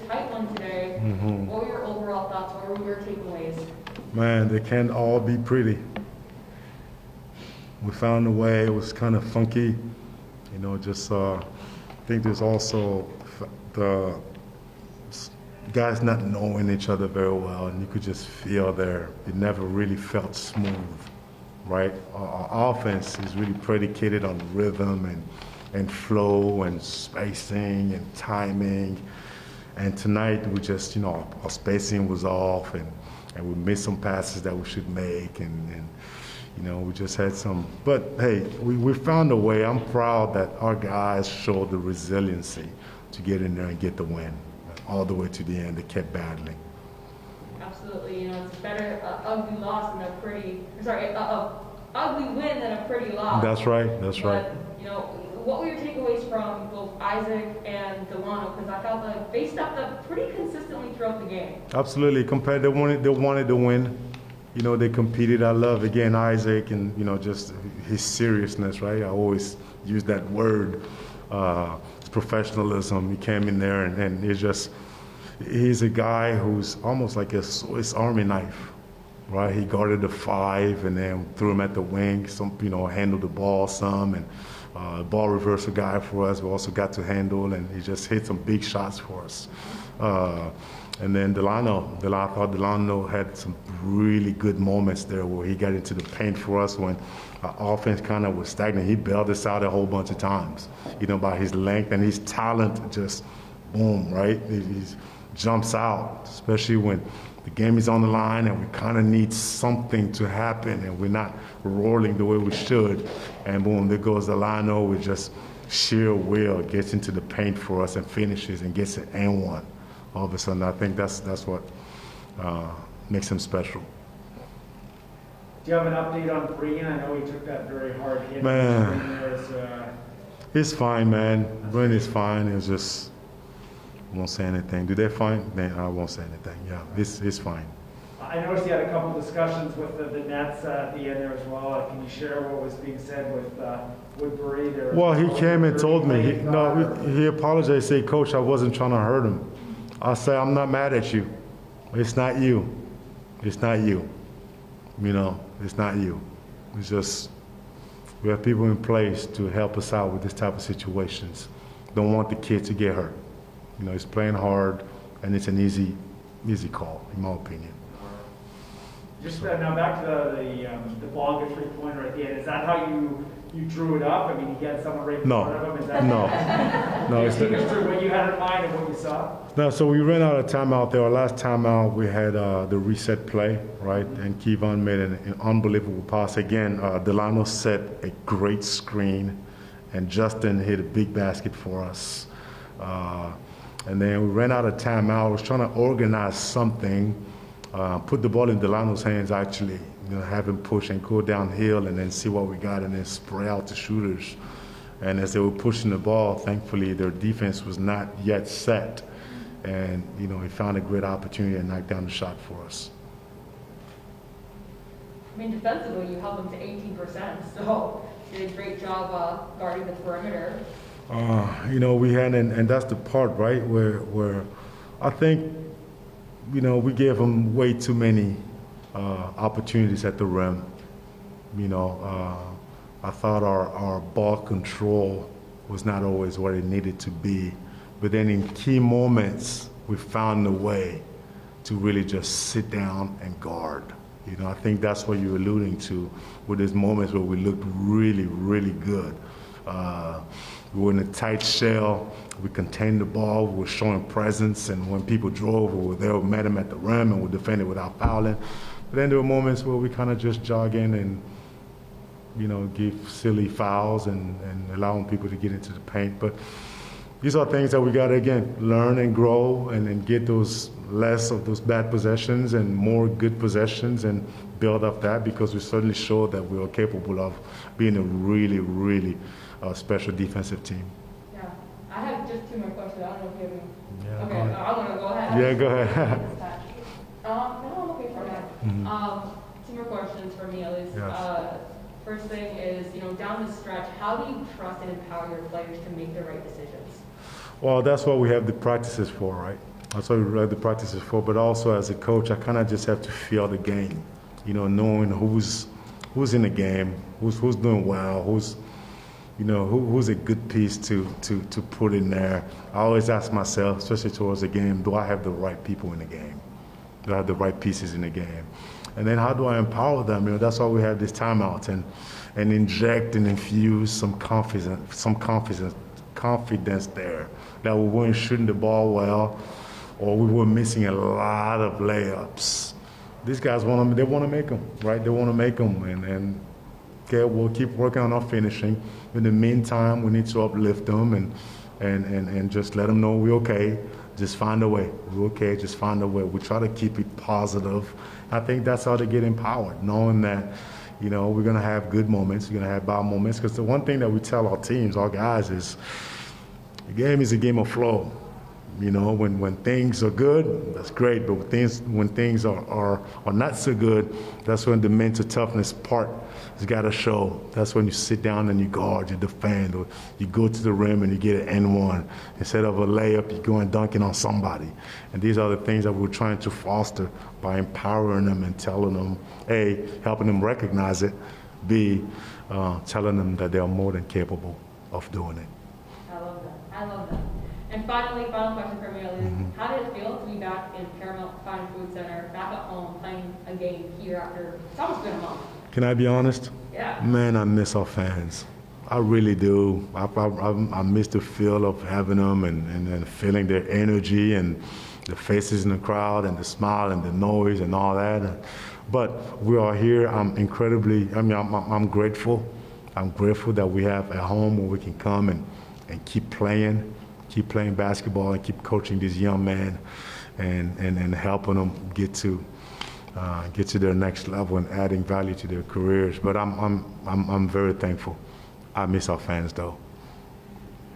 tight one today. What were your overall thoughts? What were your takeaways? Man, they can't all be pretty. We found a way. It was kind of funky, just I think there's also the guys not knowing each other very well, and you could just feel it never really felt smooth, right? Our offense is really predicated on rhythm and flow and spacing and timing. And tonight we just, our spacing was off, and we missed some passes that we should make, and we just had some. But hey, we found a way. I'm proud that our guys showed the resiliency to get in there and get the win. All the way to the end, they kept battling. Absolutely, it's better ugly loss than ugly win than a pretty loss. That's right. Right. What were your takeaways from both Isaac and Delano? Because I felt they stepped up pretty consistently throughout the game. Absolutely, compared they wanted to win. They competed. I love again Isaac and just his seriousness, right? I always use that word. Professionalism. He came in there and he's a guy who's almost like a Swiss Army knife, right? He guarded the 5 and then threw him at the wing. Some, handled the ball some, and ball reversal guy for us. We also got to handle, and he just hit some big shots for us. And then Delano, I thought Delano had some really good moments there where he got into the paint for us when our offense kind of was stagnant. He bailed us out a whole bunch of times, by his length and his talent. Just boom, right? He jumps out, especially when the game is on the line and we kind of need something to happen and we're not rolling the way we should. And boom, there goes Delano with just sheer will, gets into the paint for us and finishes and gets it and one. All of a sudden, I think that's what makes him special. Do you have an update on Breen? I know he took that very hard hit. Man, he's fine, man. Breen is fine. It's just, I won't say anything. Do they fine? Man, I won't say anything. Yeah, he's fine. I noticed you had a couple discussions with the Nets at the end there as well. Can you share what was being said with Breen? Well, he came and told me. He apologized. Said, Coach, I wasn't trying to hurt him. I say, I'm not mad at you. It's not you. It's not you. It's not you. It's just, we have people in place to help us out with this type of situations. Don't want the kid to get hurt. He's playing hard, and it's an easy call, in my opinion. Just now back to the Bonga three-pointer at the end. Is that how you drew it up? I mean, you had someone right in front of him? Is that No. Just take us through what you had in mind and what you saw? No, so we ran out of timeout there. Our last timeout, we had the reset play, right? And Kevon made an unbelievable pass. Again, Delano set a great screen, and Justin hit a big basket for us. And then we ran out of timeout. I was trying to organize something, put the ball in Delano's hands, actually, have him push and go downhill and then see what we got and then spray out the shooters. And as they were pushing the ball, thankfully, their defense was not yet set. And, he found a great opportunity to knock down the shot for us. I mean, defensively, you held them to 18%, so you did a great job guarding the perimeter. We had, and that's the part, right, where I think, we gave them way too many opportunities at the rim. I thought our ball control was not always what it needed to be. But then in key moments, we found a way to really just sit down and guard. I think that's what you're alluding to with these moments where we looked really, really good. We were in a tight shell. We contained the ball. We were showing presence. And when people drove, we were there, we met them at the rim, and we defended without fouling. But then there were moments where we kind of just jog in and, give silly fouls and allowing people to get into the paint. But these are things that we got to, again, learn and grow and get those less of those bad possessions and more good possessions and build up that, because we certainly showed that we are capable of being a really, really special defensive team. Yeah. I have just two more questions. I don't know if you have any. Yeah, okay, I want to go ahead. Yeah, go ahead. No, I'm okay for that. Two more questions for me, at least. Yes. First thing is, down the stretch, how do you trust and empower your players to make the right decisions? Well, that's what we have the practices for, right? That's what we read the practices for. But also as a coach, I kind of just have to feel the game, knowing who's in the game, who's doing well, who's a good piece to put in there. I always ask myself, especially towards the game, do I have the right people in the game? Do I have the right pieces in the game? And then how do I empower them? That's why we have these timeouts and inject and infuse some confidence there that we weren't shooting the ball well, or we were missing a lot of layups. These guys they want to make them, right? They want to make them, and okay, we'll keep working on our finishing. In the meantime, we need to uplift them and just let them know we're okay. Just find a way. We're okay. Just find a way. We try to keep it positive. I think that's how they get empowered, knowing that, we're going to have good moments. We're going to have bad moments. Because the one thing that we tell our teams, our guys, is the game is a game of flow. When things are good, that's great. But when things are not so good, that's when the mental toughness part has got to show. That's when you sit down and you guard, you defend, or you go to the rim and you get an N1. Instead of a layup, you go and dunking on somebody. And these are the things that we're trying to foster by empowering them and telling them, A, helping them recognize it, B, telling them that they are more than capable of doing it. I love that. And finally, final question for me, is how did it feel to be back in Paramount Fine Food Center, back at home, playing a game here after it's almost been a month? Can I be honest? Yeah. Man, I miss our fans. I really do. I miss the feel of having them and feeling their energy and the faces in the crowd and the smile and the noise and all that. But we are here. I'm grateful. I'm grateful that we have a home where we can come and keep playing basketball and keep coaching these young men and helping them get to their next level and adding value to their careers. But I'm very thankful. I miss our fans though.